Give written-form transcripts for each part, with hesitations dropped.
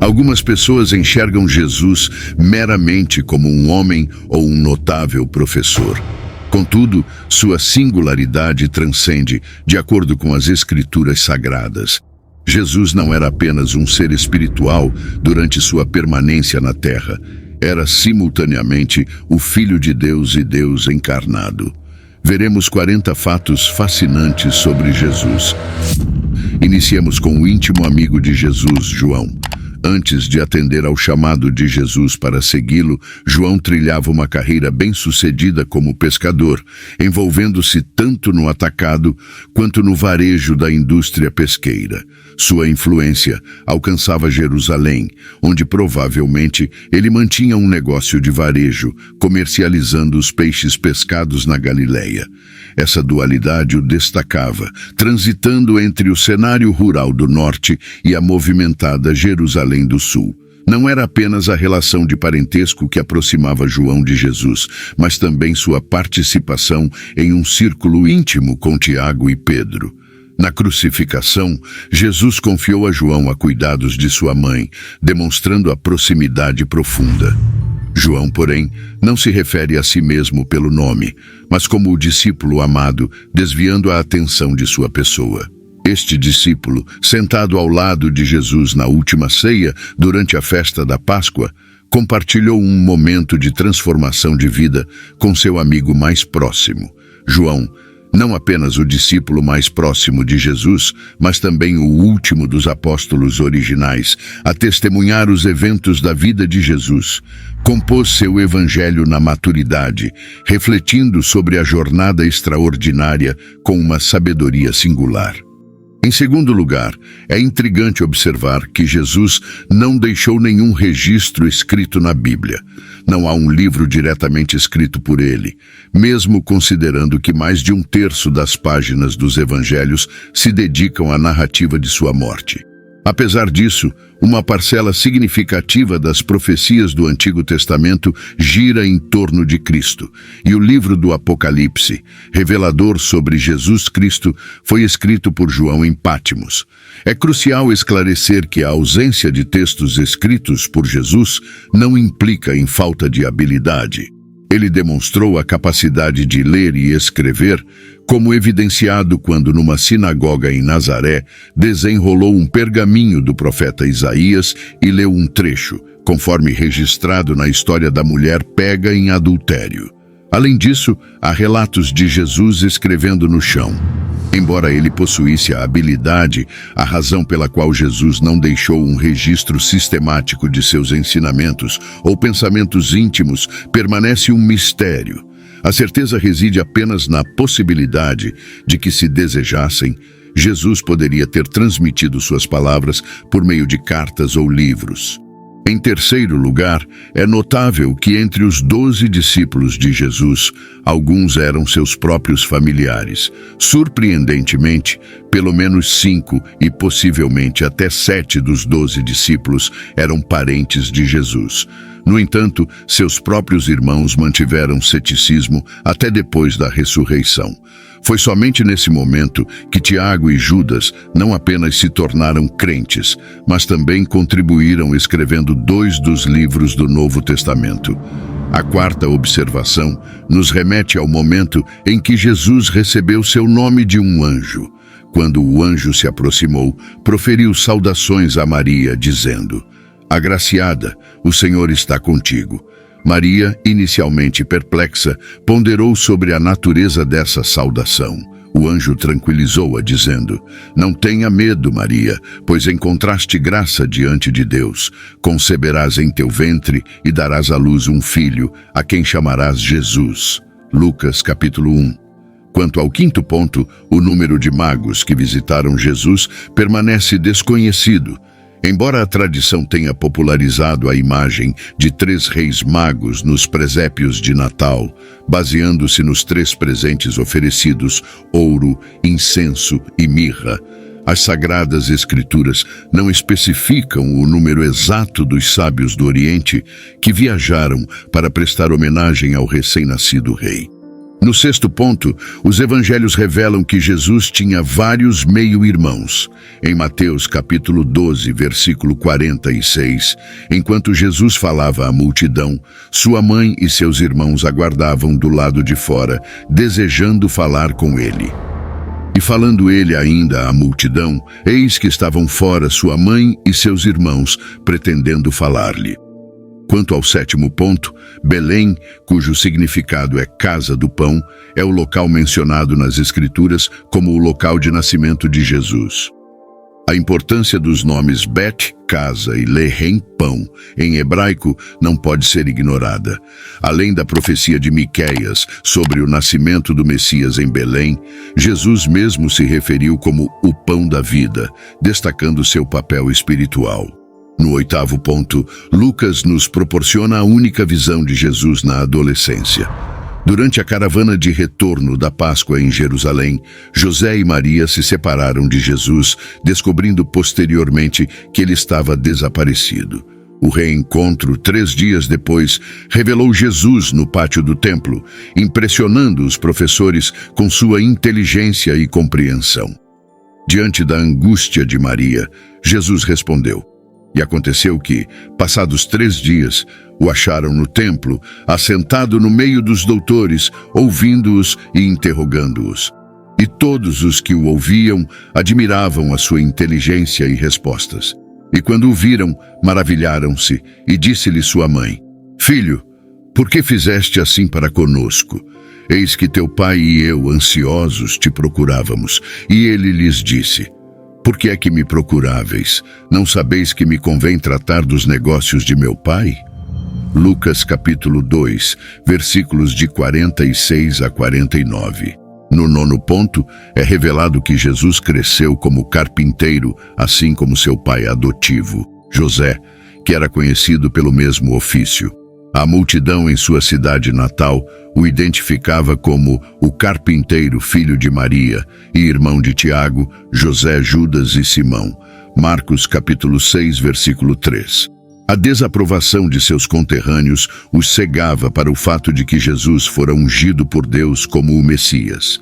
Algumas pessoas enxergam Jesus meramente como um homem ou um notável professor. Contudo, sua singularidade transcende, de acordo com as Escrituras Sagradas. Jesus não era apenas um ser espiritual durante sua permanência na Terra. Era simultaneamente o Filho de Deus e Deus encarnado. Veremos 40 fatos fascinantes sobre Jesus. Iniciemos com o íntimo amigo de Jesus, João. Antes de atender ao chamado de Jesus para segui-lo, João trilhava uma carreira bem-sucedida como pescador, envolvendo-se tanto no atacado quanto no varejo da indústria pesqueira. Sua influência alcançava Jerusalém, onde provavelmente ele mantinha um negócio de varejo, comercializando os peixes pescados na Galileia. Essa dualidade o destacava, transitando entre o cenário rural do norte e a movimentada Jerusalém do sul. Não era apenas a relação de parentesco que aproximava João de Jesus, mas também sua participação em um círculo íntimo com Tiago e Pedro. Na crucificação, Jesus confiou a João a cuidados de sua mãe, demonstrando a proximidade profunda. João, porém, não se refere a si mesmo pelo nome, mas como o discípulo amado, desviando a atenção de sua pessoa. Este discípulo, sentado ao lado de Jesus na última ceia, durante a festa da Páscoa, compartilhou um momento de transformação de vida com seu amigo mais próximo. João, não apenas o discípulo mais próximo de Jesus, mas também o último dos apóstolos originais, a testemunhar os eventos da vida de Jesus, compôs seu evangelho na maturidade, refletindo sobre a jornada extraordinária com uma sabedoria singular. Em segundo lugar, é intrigante observar que Jesus não deixou nenhum registro escrito na Bíblia. Não há um livro diretamente escrito por ele, mesmo considerando que mais de 1/3 das páginas dos evangelhos se dedicam à narrativa de sua morte. Apesar disso, uma parcela significativa das profecias do Antigo Testamento gira em torno de Cristo, e o livro do Apocalipse, revelador sobre Jesus Cristo, foi escrito por João em Patmos. É crucial esclarecer que a ausência de textos escritos por Jesus não implica em falta de habilidade. Ele demonstrou a capacidade de ler e escrever, como evidenciado quando, numa sinagoga em Nazaré, desenrolou um pergaminho do profeta Isaías e leu um trecho, conforme registrado na história da mulher pega em adultério. Além disso, há relatos de Jesus escrevendo no chão. Embora ele possuísse a habilidade, a razão pela qual Jesus não deixou um registro sistemático de seus ensinamentos ou pensamentos íntimos permanece um mistério. A certeza reside apenas na possibilidade de que, se desejassem, Jesus poderia ter transmitido suas palavras por meio de cartas ou livros. Em terceiro lugar, é notável que entre os 12 discípulos de Jesus, alguns eram seus próprios familiares. Surpreendentemente, pelo menos 5 e possivelmente até 7 dos 12 discípulos eram parentes de Jesus. No entanto, seus próprios irmãos mantiveram ceticismo até depois da ressurreição. Foi somente nesse momento que Tiago e Judas não apenas se tornaram crentes, mas também contribuíram escrevendo 2 dos livros do Novo Testamento. A quarta observação nos remete ao momento em que Jesus recebeu seu nome de um anjo. Quando o anjo se aproximou, proferiu saudações a Maria, dizendo: "Agraciada, o Senhor está contigo." Maria, inicialmente perplexa, ponderou sobre a natureza dessa saudação. O anjo tranquilizou-a, dizendo: "Não tenha medo, Maria, pois encontraste graça diante de Deus. Conceberás em teu ventre e darás à luz um filho, a quem chamarás Jesus." Lucas, capítulo 1. Quanto ao quinto ponto, o número de magos que visitaram Jesus permanece desconhecido. Embora a tradição tenha popularizado a imagem de 3 reis magos nos presépios de Natal, baseando-se nos 3 presentes oferecidos, ouro, incenso e mirra, as Sagradas Escrituras não especificam o número exato dos sábios do Oriente que viajaram para prestar homenagem ao recém-nascido rei. No sexto ponto, os evangelhos revelam que Jesus tinha vários meio-irmãos. Em Mateus capítulo 12, versículo 46, enquanto Jesus falava à multidão, sua mãe e seus irmãos aguardavam do lado de fora, desejando falar com ele. E falando ele ainda à multidão, eis que estavam fora sua mãe e seus irmãos, pretendendo falar-lhe. Quanto ao sétimo ponto, Belém, cujo significado é casa do pão, é o local mencionado nas Escrituras como o local de nascimento de Jesus. A importância dos nomes Bet, casa, e Lehem, pão, em hebraico, não pode ser ignorada. Além da profecia de Miqueias sobre o nascimento do Messias em Belém, Jesus mesmo se referiu como o pão da vida, destacando seu papel espiritual. No oitavo ponto, Lucas nos proporciona a única visão de Jesus na adolescência. Durante a caravana de retorno da Páscoa em Jerusalém, José e Maria se separaram de Jesus, descobrindo posteriormente que ele estava desaparecido. O reencontro, 3 dias depois, revelou Jesus no pátio do templo, impressionando os professores com sua inteligência e compreensão. Diante da angústia de Maria, Jesus respondeu. E aconteceu que, passados 3 dias, o acharam no templo, assentado no meio dos doutores, ouvindo-os e interrogando-os. E todos os que o ouviam admiravam a sua inteligência e respostas. E quando o viram, maravilharam-se, e disse-lhe sua mãe: Filho, por que fizeste assim para conosco? Eis que teu pai e eu, ansiosos, te procurávamos. E ele lhes disse: Por que é que me procuráveis? Não sabeis que me convém tratar dos negócios de meu pai? Lucas capítulo 2, versículos de 46 a 49. No nono ponto, é revelado que Jesus cresceu como carpinteiro, assim como seu pai adotivo, José, que era conhecido pelo mesmo ofício. A multidão em sua cidade natal o identificava como o carpinteiro, filho de Maria e irmão de Tiago, José, Judas e Simão. Marcos capítulo 6, versículo 3. A desaprovação de seus conterrâneos os cegava para o fato de que Jesus fora ungido por Deus como o Messias.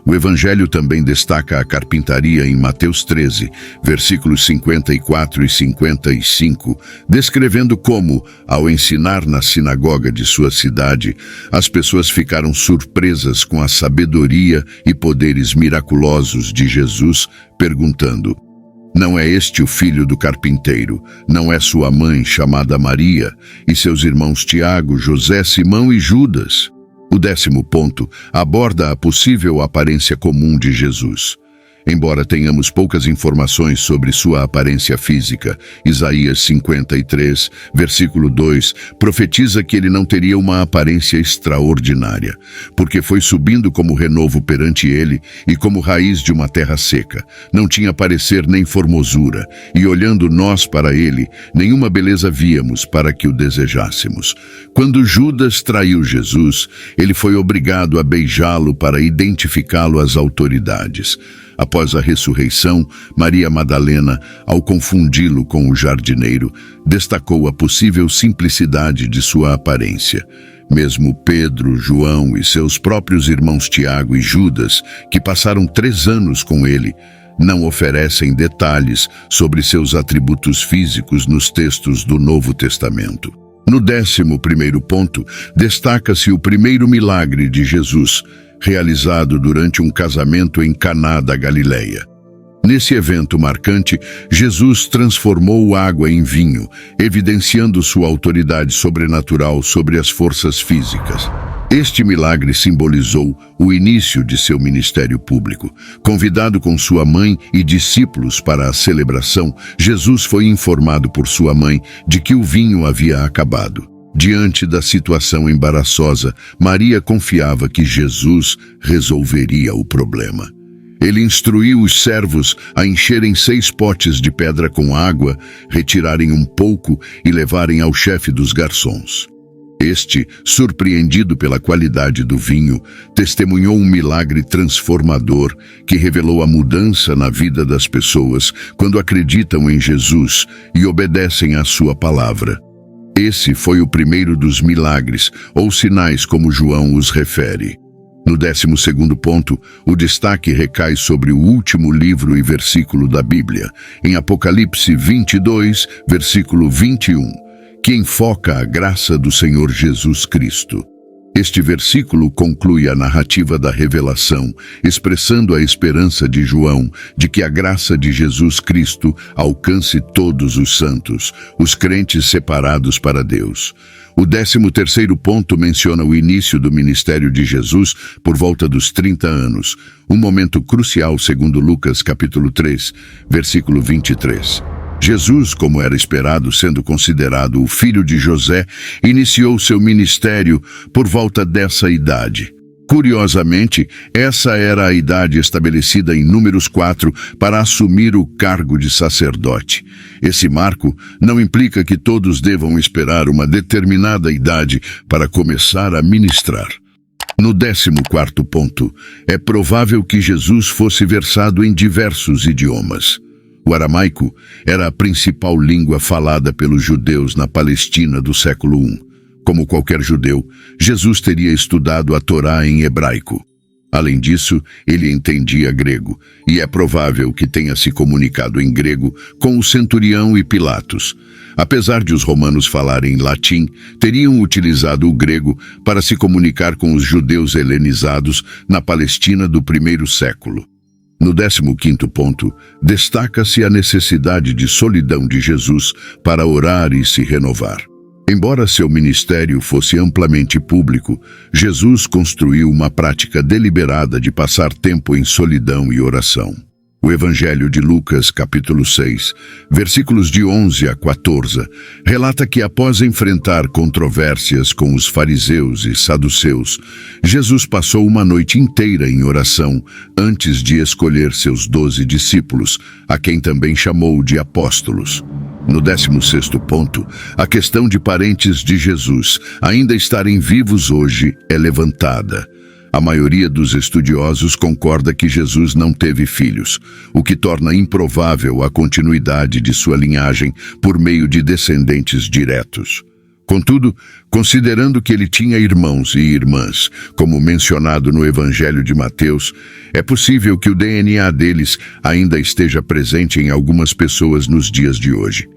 O Evangelho também destaca a carpintaria em Mateus 13, versículos 54 e 55, descrevendo como, ao ensinar na sinagoga de sua cidade, as pessoas ficaram surpresas com a sabedoria e poderes miraculosos de Jesus, perguntando: Não é este o filho do carpinteiro? Não é sua mãe, chamada Maria, e seus irmãos Tiago, José, Simão e Judas? O 10º ponto aborda a possível aparência comum de Jesus. Embora tenhamos poucas informações sobre sua aparência física, Isaías 53, versículo 2, profetiza que ele não teria uma aparência extraordinária, porque foi subindo como renovo perante ele e como raiz de uma terra seca. Não tinha parecer nem formosura, e olhando nós para ele, nenhuma beleza víamos para que o desejássemos. Quando Judas traiu Jesus, ele foi obrigado a beijá-lo para identificá-lo às autoridades. Após a ressurreição, Maria Madalena, ao confundi-lo com o jardineiro, destacou a possível simplicidade de sua aparência. Mesmo Pedro, João e seus próprios irmãos Tiago e Judas, que passaram 3 anos com ele, não oferecem detalhes sobre seus atributos físicos nos textos do Novo Testamento. No 11º ponto, destaca-se o primeiro milagre de Jesus, realizado durante um casamento em Caná da Galileia. Nesse evento marcante, Jesus transformou água em vinho, evidenciando sua autoridade sobrenatural sobre as forças físicas. Este milagre simbolizou o início de seu ministério público. Convidado com sua mãe e discípulos para a celebração, Jesus foi informado por sua mãe de que o vinho havia acabado. Diante da situação embaraçosa, Maria confiava que Jesus resolveria o problema. Ele instruiu os servos a encherem 6 potes de pedra com água, retirarem um pouco e levarem ao chefe dos garçons. Este, surpreendido pela qualidade do vinho, testemunhou um milagre transformador que revelou a mudança na vida das pessoas quando acreditam em Jesus e obedecem à sua palavra. Esse foi o primeiro dos milagres, ou sinais como João os refere. No 12º ponto, o destaque recai sobre o último livro e versículo da Bíblia, em Apocalipse 22, versículo 21, que enfoca a graça do Senhor Jesus Cristo. Este versículo conclui a narrativa da revelação, expressando a esperança de João de que a graça de Jesus Cristo alcance todos os santos, os crentes separados para Deus. O 13º ponto menciona o início do ministério de Jesus por volta dos 30 anos, um momento crucial segundo Lucas capítulo 3, versículo 23. Jesus, como era esperado, sendo considerado o filho de José, iniciou seu ministério por volta dessa idade. Curiosamente, essa era a idade estabelecida em Números 4 para assumir o cargo de sacerdote. Esse marco não implica que todos devam esperar uma determinada idade para começar a ministrar. No 14º ponto, é provável que Jesus fosse versado em diversos idiomas. O aramaico era a principal língua falada pelos judeus na Palestina do século I. Como qualquer judeu, Jesus teria estudado a Torá em hebraico. Além disso, ele entendia grego, e é provável que tenha se comunicado em grego com o centurião e Pilatos. Apesar de os romanos falarem latim, teriam utilizado o grego para se comunicar com os judeus helenizados na Palestina do primeiro século. No 15º ponto, destaca-se a necessidade de solidão de Jesus para orar e se renovar. Embora seu ministério fosse amplamente público, Jesus construiu uma prática deliberada de passar tempo em solidão e oração. O Evangelho de Lucas, capítulo 6, versículos de 11 a 14, relata que após enfrentar controvérsias com os fariseus e saduceus, Jesus passou uma noite inteira em oração antes de escolher seus 12 discípulos, a quem também chamou de apóstolos. No 16º ponto, a questão de parentes de Jesus ainda estarem vivos hoje é levantada. A maioria dos estudiosos concorda que Jesus não teve filhos, o que torna improvável a continuidade de sua linhagem por meio de descendentes diretos. Contudo, considerando que ele tinha irmãos e irmãs, como mencionado no Evangelho de Mateus, é possível que o DNA deles ainda esteja presente em algumas pessoas nos dias de hoje.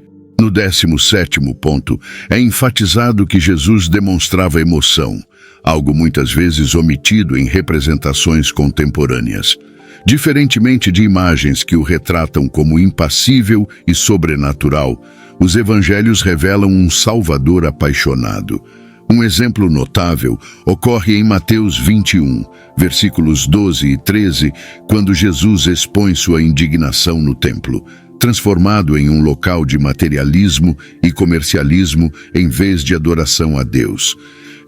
No 17º ponto, é enfatizado que Jesus demonstrava emoção, algo muitas vezes omitido em representações contemporâneas. Diferentemente de imagens que o retratam como impassível e sobrenatural, os evangelhos revelam um Salvador apaixonado. Um exemplo notável ocorre em Mateus 21, versículos 12 e 13, quando Jesus expõe sua indignação no templo, transformado em um local de materialismo e comercialismo em vez de adoração a Deus.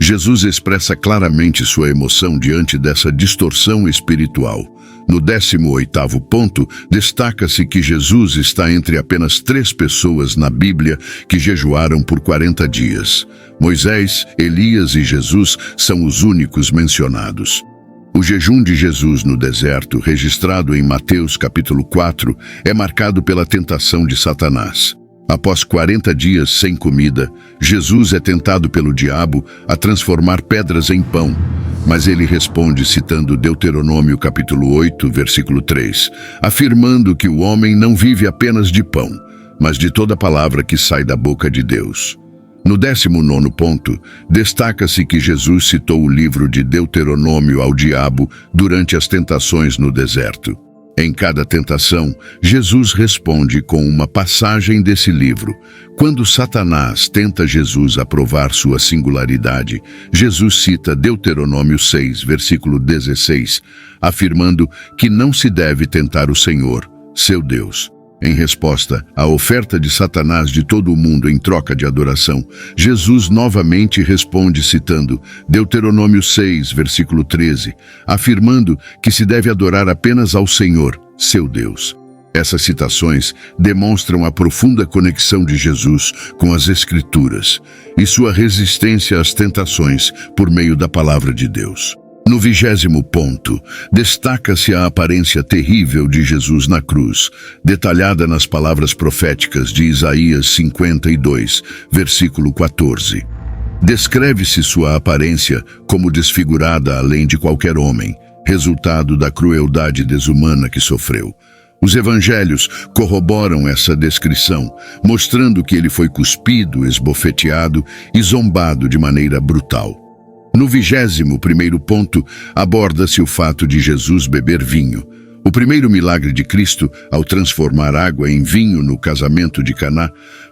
Jesus expressa claramente sua emoção diante dessa distorção espiritual. No 18º ponto, destaca-se que Jesus está entre apenas 3 pessoas na Bíblia que jejuaram por 40 dias. Moisés, Elias e Jesus são os únicos mencionados. O jejum de Jesus no deserto, registrado em Mateus capítulo 4, é marcado pela tentação de Satanás. Após 40 dias sem comida, Jesus é tentado pelo diabo a transformar pedras em pão, mas ele responde citando Deuteronômio capítulo 8, versículo 3, afirmando que o homem não vive apenas de pão, mas de toda palavra que sai da boca de Deus. No 19º ponto, destaca-se que Jesus citou o livro de Deuteronômio ao diabo durante as tentações no deserto. Em cada tentação, Jesus responde com uma passagem desse livro. Quando Satanás tenta Jesus a provar sua singularidade, Jesus cita Deuteronômio 6, versículo 16, afirmando que não se deve tentar o Senhor, seu Deus. Em resposta à oferta de Satanás de todo o mundo em troca de adoração, Jesus novamente responde citando Deuteronômio 6, versículo 13, afirmando que se deve adorar apenas ao Senhor, seu Deus. Essas citações demonstram a profunda conexão de Jesus com as Escrituras e sua resistência às tentações por meio da palavra de Deus. No 20º ponto, destaca-se a aparência terrível de Jesus na cruz, detalhada nas palavras proféticas de Isaías 52, versículo 14. Descreve-se sua aparência como desfigurada além de qualquer homem, resultado da crueldade desumana que sofreu. Os evangelhos corroboram essa descrição, mostrando que ele foi cuspido, esbofeteado e zombado de maneira brutal. No 21º ponto, aborda-se o fato de Jesus beber vinho. O primeiro milagre de Cristo, ao transformar água em vinho no casamento de Caná,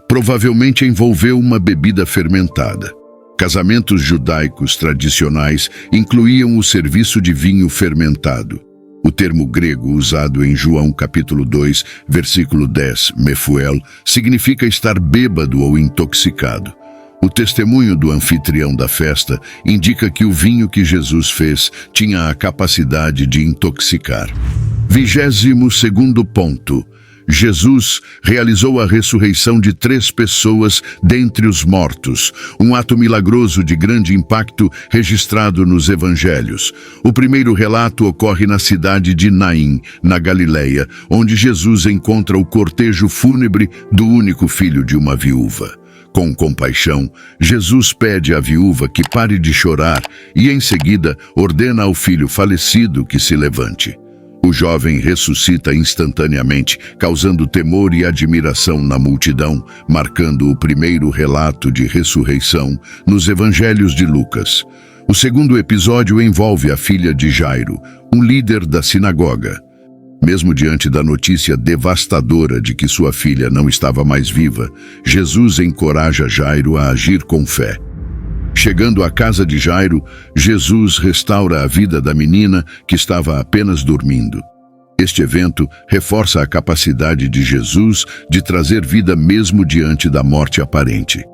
provavelmente envolveu uma bebida fermentada. Casamentos judaicos tradicionais incluíam o serviço de vinho fermentado. O termo grego usado em João capítulo 2, versículo 10, mefuel, significa estar bêbado ou intoxicado. O testemunho do anfitrião da festa indica que o vinho que Jesus fez tinha a capacidade de intoxicar. 22º ponto. Jesus realizou a ressurreição de 3 pessoas dentre os mortos, um ato milagroso de grande impacto registrado nos evangelhos. O primeiro relato ocorre na cidade de Naim, na Galileia, onde Jesus encontra o cortejo fúnebre do único filho de uma viúva. Com compaixão, Jesus pede à viúva que pare de chorar e, em seguida, ordena ao filho falecido que se levante. O jovem ressuscita instantaneamente, causando temor e admiração na multidão, marcando o primeiro relato de ressurreição nos evangelhos de Lucas. O segundo episódio envolve a filha de Jairo, um líder da sinagoga. Mesmo diante da notícia devastadora de que sua filha não estava mais viva, Jesus encoraja Jairo a agir com fé. Chegando à casa de Jairo, Jesus restaura a vida da menina que estava apenas dormindo. Este evento reforça a capacidade de Jesus de trazer vida mesmo diante da morte aparente.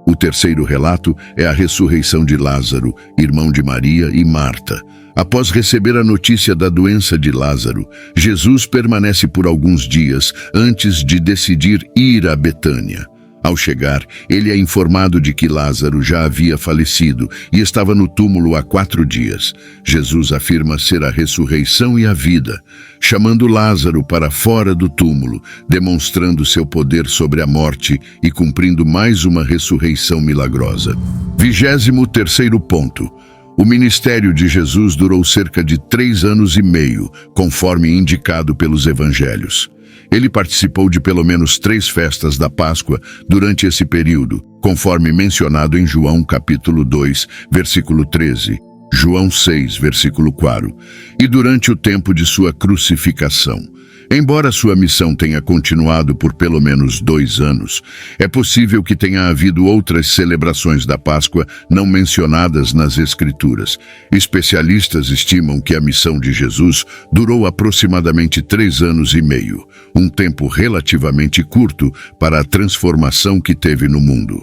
O terceiro relato é a ressurreição de Lázaro, irmão de Maria e Marta. Após receber a notícia da doença de Lázaro, Jesus permanece por alguns dias antes de decidir ir a Betânia. Ao chegar, ele é informado de que Lázaro já havia falecido e estava no túmulo há 4 dias. Jesus afirma ser a ressurreição e a vida, chamando Lázaro para fora do túmulo, demonstrando seu poder sobre a morte e cumprindo mais uma ressurreição milagrosa. 23º ponto. O ministério de Jesus durou cerca de 3 anos e meio, conforme indicado pelos evangelhos. Ele participou de pelo menos 3 festas da Páscoa durante esse período, conforme mencionado em João capítulo 2, versículo 13, João 6, versículo 4, e durante o tempo de sua crucificação. Embora sua missão tenha continuado por pelo menos 2 anos, é possível que tenha havido outras celebrações da Páscoa não mencionadas nas Escrituras. Especialistas estimam que a missão de Jesus durou aproximadamente 3 anos e meio, um tempo relativamente curto para a transformação que teve no mundo.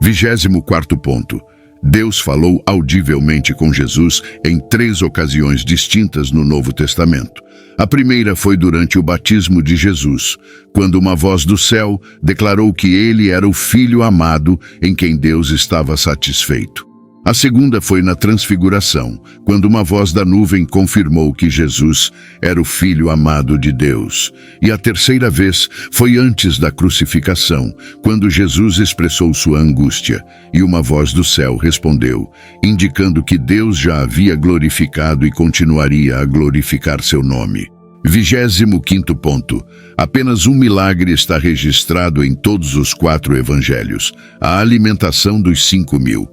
24º ponto. Deus falou audivelmente com Jesus em 3 ocasiões distintas no Novo Testamento. A primeira foi durante o batismo de Jesus, quando uma voz do céu declarou que ele era o Filho amado em quem Deus estava satisfeito. A segunda foi na Transfiguração, quando uma voz da nuvem confirmou que Jesus era o Filho amado de Deus. E a terceira vez foi antes da crucificação, quando Jesus expressou sua angústia, e uma voz do céu respondeu, indicando que Deus já havia glorificado e continuaria a glorificar seu nome. 25º ponto. Apenas um milagre está registrado em todos os 4 evangelhos, a alimentação dos 5.000.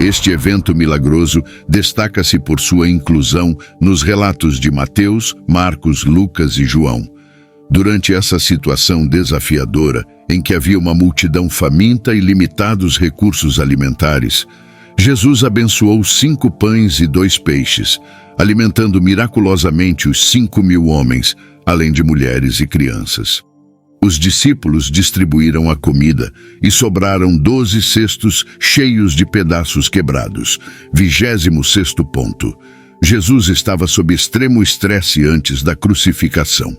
Este evento milagroso destaca-se por sua inclusão nos relatos de Mateus, Marcos, Lucas e João. Durante essa situação desafiadora, em que havia uma multidão faminta e limitados recursos alimentares, Jesus abençoou 5 pães e 2 peixes, alimentando miraculosamente os 5.000 homens, além de mulheres e crianças. Os discípulos distribuíram a comida e sobraram 12 cestos cheios de pedaços quebrados. 26º ponto. Jesus estava sob extremo estresse antes da crucificação.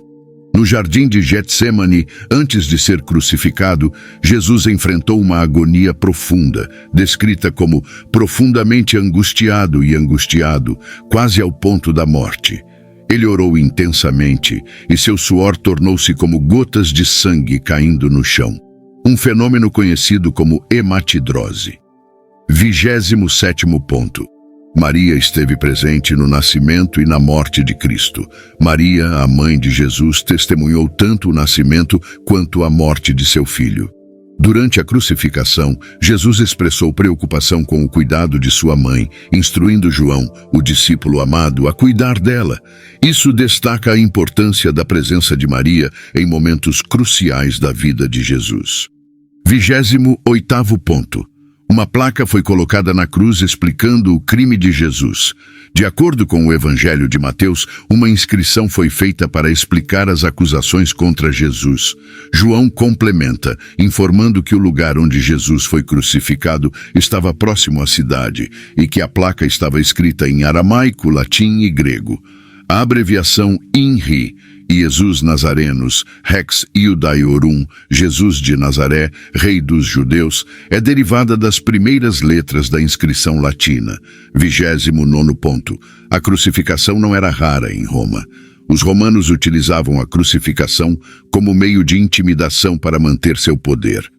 No jardim de Getsêmani, antes de ser crucificado, Jesus enfrentou uma agonia profunda, descrita como profundamente angustiado e angustiado, quase ao ponto da morte. Ele orou intensamente e seu suor tornou-se como gotas de sangue caindo no chão, um fenômeno conhecido como hematidrose. 27º ponto. Maria esteve presente no nascimento e na morte de Cristo. Maria, a mãe de Jesus, testemunhou tanto o nascimento quanto a morte de seu filho. Durante a crucificação, Jesus expressou preocupação com o cuidado de sua mãe, instruindo João, o discípulo amado, a cuidar dela. Isso destaca a importância da presença de Maria em momentos cruciais da vida de Jesus. 28º ponto. Uma placa foi colocada na cruz explicando o crime de Jesus. De acordo com o Evangelho de Mateus, uma inscrição foi feita para explicar as acusações contra Jesus. João complementa, informando que o lugar onde Jesus foi crucificado estava próximo à cidade e que a placa estava escrita em aramaico, latim e grego. A abreviação INRI, Jesus Nazarenos, Rex Iudaiorum, Jesus de Nazaré, Rei dos Judeus, é derivada das primeiras letras da inscrição latina. 29º ponto. A crucificação não era rara em Roma. Os romanos utilizavam a crucificação como meio de intimidação para manter seu poder.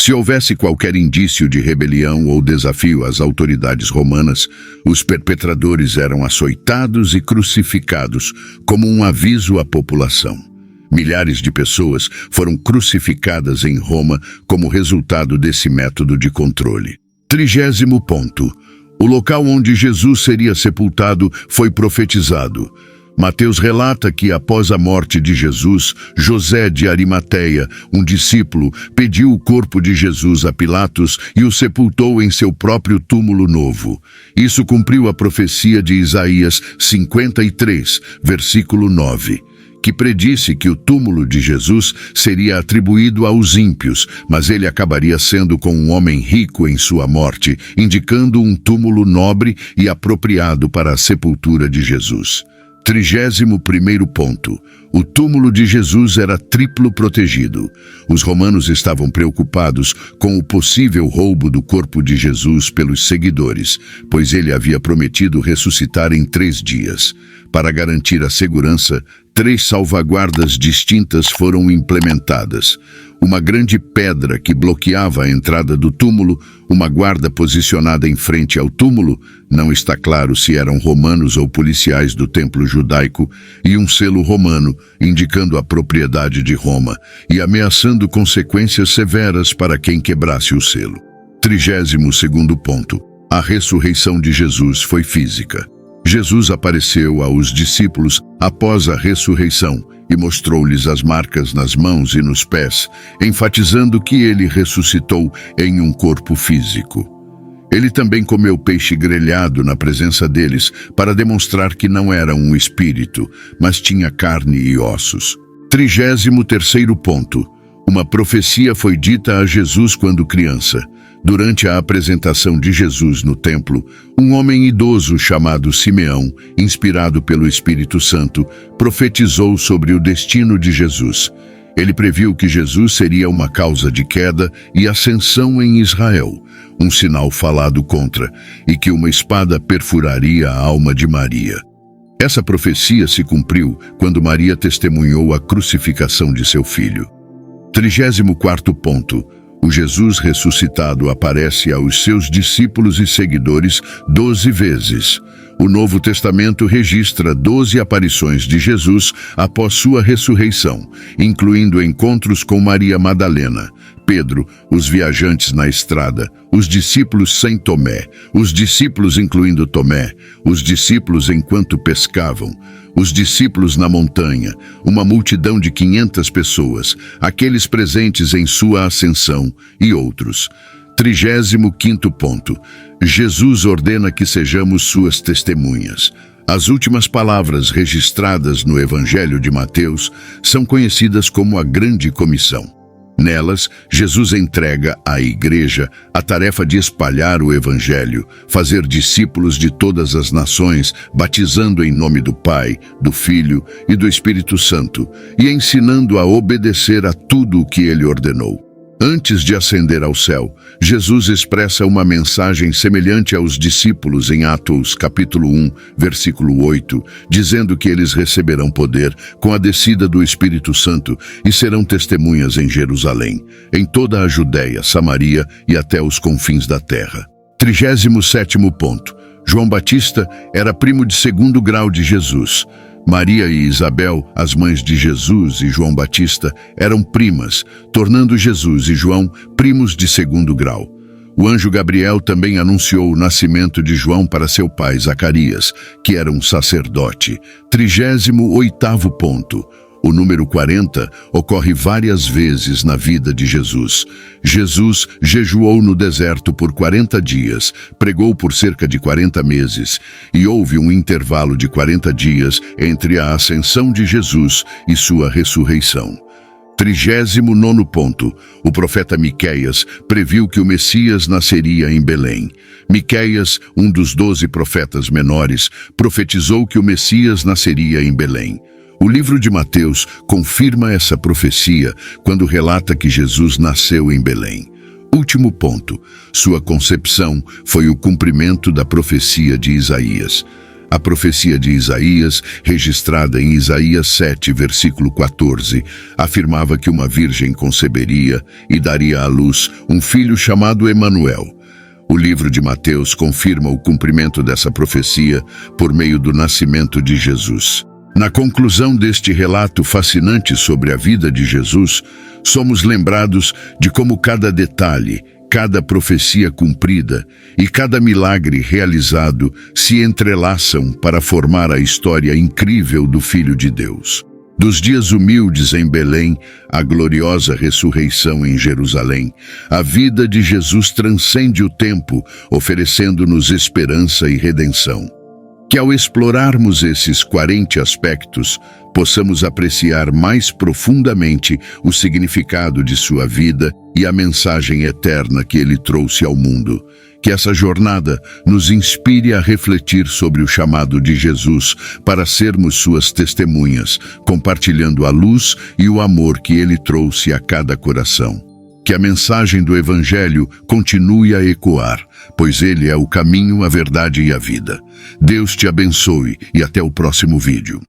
Se houvesse qualquer indício de rebelião ou desafio às autoridades romanas, os perpetradores eram açoitados e crucificados como um aviso à população. Milhares de pessoas foram crucificadas em Roma como resultado desse método de controle. 30º ponto. O local onde Jesus seria sepultado foi profetizado. Mateus relata que, após a morte de Jesus, José de Arimateia, um discípulo, pediu o corpo de Jesus a Pilatos e o sepultou em seu próprio túmulo novo. Isso cumpriu a profecia de Isaías 53, versículo 9, que predisse que o túmulo de Jesus seria atribuído aos ímpios, mas ele acabaria sendo com um homem rico em sua morte, indicando um túmulo nobre e apropriado para a sepultura de Jesus. 31º ponto. O túmulo de Jesus era triplo protegido. Os romanos estavam preocupados com o possível roubo do corpo de Jesus pelos seguidores, pois ele havia prometido ressuscitar em 3 dias. Para garantir a segurança, 3 salvaguardas distintas foram implementadas. Uma grande pedra que bloqueava a entrada do túmulo, uma guarda posicionada em frente ao túmulo, não está claro se eram romanos ou policiais do templo judaico, e um selo romano, indicando a propriedade de Roma, e ameaçando consequências severas para quem quebrasse o selo. 32º ponto. A ressurreição de Jesus foi física. Jesus apareceu aos discípulos após a ressurreição e mostrou-lhes as marcas nas mãos e nos pés, enfatizando que ele ressuscitou em um corpo físico. Ele também comeu peixe grelhado na presença deles para demonstrar que não era um espírito, mas tinha carne e ossos. 33º ponto. Uma profecia foi dita a Jesus quando criança. Durante a apresentação de Jesus no templo, um homem idoso chamado Simeão, inspirado pelo Espírito Santo, profetizou sobre o destino de Jesus. Ele previu que Jesus seria uma causa de queda e ascensão em Israel, um sinal falado contra, e que uma espada perfuraria a alma de Maria. Essa profecia se cumpriu quando Maria testemunhou a crucificação de seu filho. 34º ponto. O Jesus ressuscitado aparece aos seus discípulos e seguidores 12 vezes. O Novo Testamento registra 12 aparições de Jesus após sua ressurreição, incluindo encontros com Maria Madalena, Pedro, os viajantes na estrada, os discípulos sem Tomé, os discípulos incluindo Tomé, os discípulos enquanto pescavam, os discípulos na montanha, uma multidão de 500 pessoas, aqueles presentes em sua ascensão e outros. 35º ponto. Jesus ordena que sejamos suas testemunhas. As últimas palavras registradas no Evangelho de Mateus são conhecidas como a Grande Comissão. Nelas, Jesus entrega à Igreja a tarefa de espalhar o Evangelho, fazer discípulos de todas as nações, batizando em nome do Pai, do Filho e do Espírito Santo, e ensinando a obedecer a tudo o que ele ordenou. Antes de ascender ao céu, Jesus expressa uma mensagem semelhante aos discípulos em Atos capítulo 1, versículo 8, dizendo que eles receberão poder com a descida do Espírito Santo e serão testemunhas em Jerusalém, em toda a Judéia, Samaria e até os confins da terra. 37º ponto. João Batista era primo de segundo grau de Jesus. Maria e Isabel, as mães de Jesus e João Batista, eram primas, tornando Jesus e João primos de segundo grau. O anjo Gabriel também anunciou o nascimento de João para seu pai Zacarias, que era um sacerdote. 38º ponto. O número 40 ocorre várias vezes na vida de Jesus. Jesus jejuou no deserto por 40 dias, pregou por cerca de 40 meses, e houve um intervalo de 40 dias entre a ascensão de Jesus e sua ressurreição. 39º ponto. O profeta Miqueias previu que o Messias nasceria em Belém. Miqueias, um dos 12 profetas menores, profetizou que o Messias nasceria em Belém. O livro de Mateus confirma essa profecia quando relata que Jesus nasceu em Belém. Último ponto. Sua concepção foi o cumprimento da profecia de Isaías. A profecia de Isaías, registrada em Isaías 7, versículo 14, afirmava que uma virgem conceberia e daria à luz um filho chamado Emanuel. O livro de Mateus confirma o cumprimento dessa profecia por meio do nascimento de Jesus. Na conclusão deste relato fascinante sobre a vida de Jesus, somos lembrados de como cada detalhe, cada profecia cumprida e cada milagre realizado se entrelaçam para formar a história incrível do Filho de Deus. Dos dias humildes em Belém à gloriosa ressurreição em Jerusalém, a vida de Jesus transcende o tempo, oferecendo-nos esperança e redenção. Que ao explorarmos esses 40 aspectos, possamos apreciar mais profundamente o significado de sua vida e a mensagem eterna que ele trouxe ao mundo. Que essa jornada nos inspire a refletir sobre o chamado de Jesus para sermos suas testemunhas, compartilhando a luz e o amor que ele trouxe a cada coração. Que a mensagem do Evangelho continue a ecoar, pois ele é o caminho, a verdade e a vida. Deus te abençoe e até o próximo vídeo.